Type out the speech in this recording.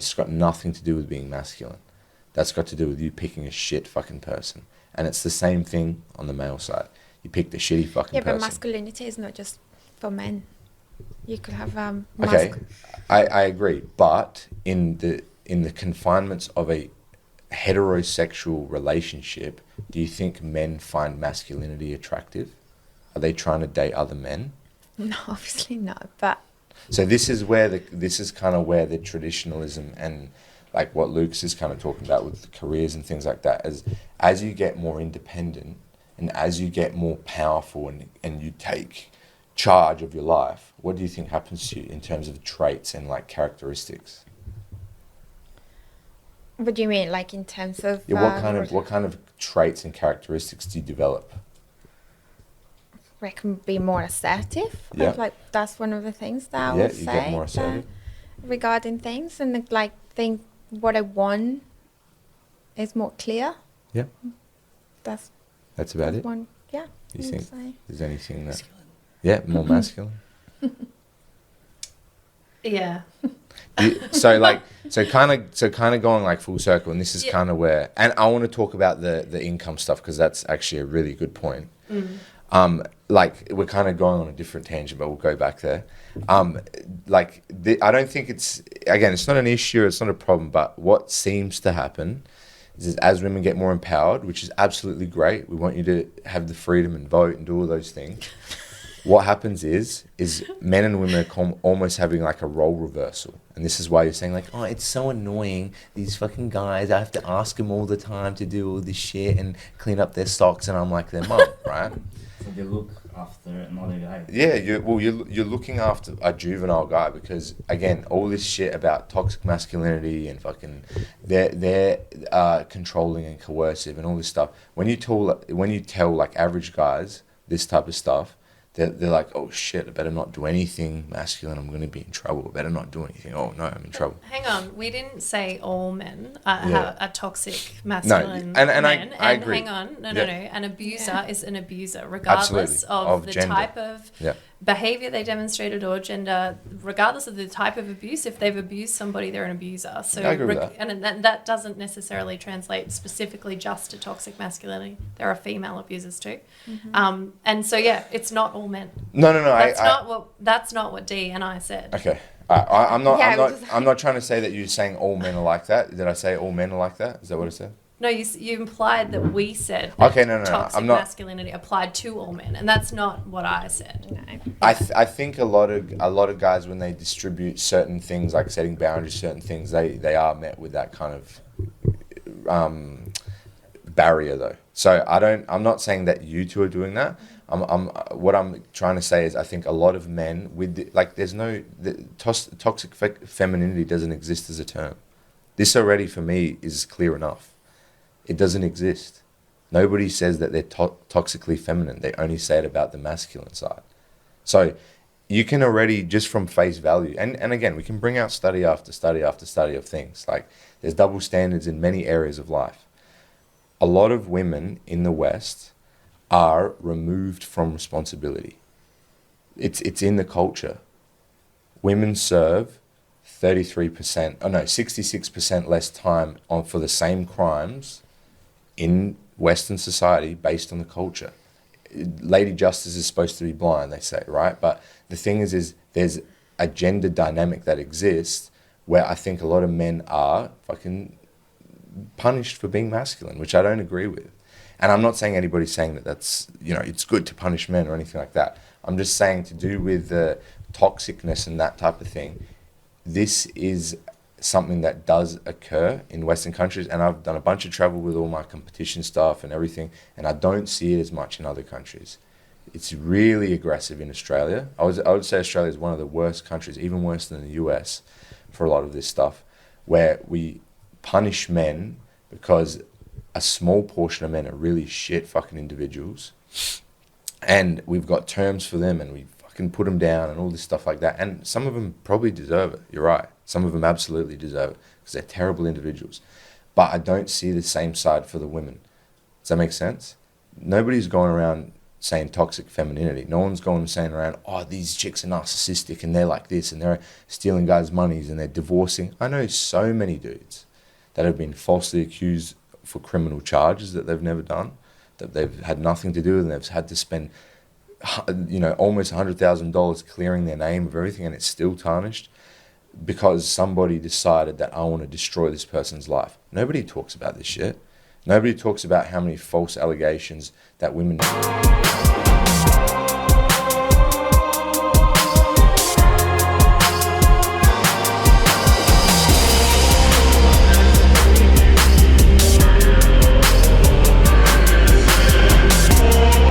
it's got nothing to do with being masculine. That's got to do with you picking a shit fucking person. And it's the same thing on the male side. You picked a shitty fucking person. Yeah, but masculinity is not just for men. You could have okay, I agree, but in the confinements of a heterosexual relationship, do you think men find masculinity attractive? Are they trying to date other men? No, obviously not. But so this is kind of where the traditionalism and like what Lucas is kind of talking about with careers and things like that, as you get more independent and as you get more powerful and you take charge of your life, what do you think happens to you in terms of traits and like characteristics? what do you mean, like in terms of? Yeah, what kind of traits and characteristics do you develop? I can be more assertive. Yeah. Like that's one of the things that I Yeah, would you say. get more assertive. Regarding things and like think what I want is more clear. Yeah. That's about it. one. Yeah. You I would think say. there's anything that? Yeah, more masculine. Yeah. So kind of going like full circle, and this is kind of where, and I want to talk about the income stuff because that's actually a really good point. Like we're kind of going on a different tangent, but we'll go back there. I don't think it's not an issue, it's not a problem, but what seems to happen is as women get more empowered, which is absolutely great, we want you to have the freedom and vote and do all those things. What happens is men and women are almost having like a role reversal. And this is why you're saying like, oh, it's so annoying. These fucking guys, I have to ask them all the time to do all this shit and clean up their socks. And I'm like their mum, right? So they look after another guy. Yeah, you're looking after a juvenile guy because, again, all this shit about toxic masculinity and fucking they're controlling and coercive and all this stuff. When you tell like average guys this type of stuff, they're like, oh shit, I better not do anything masculine, I'm going to be in trouble. I better not do anything. Oh no, I'm in trouble. Hang on, we didn't say all men are toxic and masculine men. I agree. Hang on, no. An abuser is an abuser, regardless of the gender. type of behavior they demonstrated or gender, regardless of the type of abuse. If they've abused somebody, they're an abuser. So I agree with that. And that doesn't necessarily translate specifically just to toxic masculinity. There are female abusers too. Mm-hmm. And so it's not all men. No. That's not what Dee and I said. Okay. I'm not trying to say that you're saying all men are like that. Did I say all men are like that? Is that what I said? No, you implied that we said that toxic masculinity applied to all men, and that's not what I said. No. I think a lot of guys, when they distribute certain things, like setting boundaries, certain things, they are met with that kind of barrier though. So I'm not saying that you two are doing that. What I'm trying to say is I think a lot of men toxic femininity doesn't exist as a term. This already for me is clear enough. It doesn't exist. Nobody says that they're toxically feminine. They only say it about the masculine side. So you can already, just from face value, and again, we can bring out study after study after study of things. Like there's double standards in many areas of life. A lot of women in the West are removed from responsibility. It's in the culture. Women serve 66% less time for the same crimes in Western society based on the culture. Lady Justice is supposed to be blind, they say, right? But the thing is there's a gender dynamic that exists where I think a lot of men are fucking punished for being masculine, which I don't agree with. And I'm not saying anybody's saying that that's, it's good to punish men or anything like that. I'm just saying to do with the toxicness and that type of thing, this is something that does occur in Western countries, and I've done a bunch of travel with all my competition stuff and everything, and I don't see it as much in other countries. It's really aggressive in Australia. I would say Australia is one of the worst countries, even worse than the US, for a lot of this stuff, where we punish men because a small portion of men are really shit fucking individuals, and we've got terms for them, and we fucking put them down and all this stuff like that. And some of them probably deserve it. You're right. Some of them absolutely deserve it because they're terrible individuals. But I don't see the same side for the women. Does that make sense? Nobody's going around saying toxic femininity. No one's going and saying around, oh, these chicks are narcissistic and they're like this and they're stealing guys' monies and they're divorcing. I know so many dudes that have been falsely accused for criminal charges that they've never done, that they've had nothing to do with, and they've had to spend, almost $100,000 clearing their name of everything, and it's still tarnished because somebody decided that I want to destroy this person's life. Nobody talks about this shit. Nobody talks about how many false allegations that women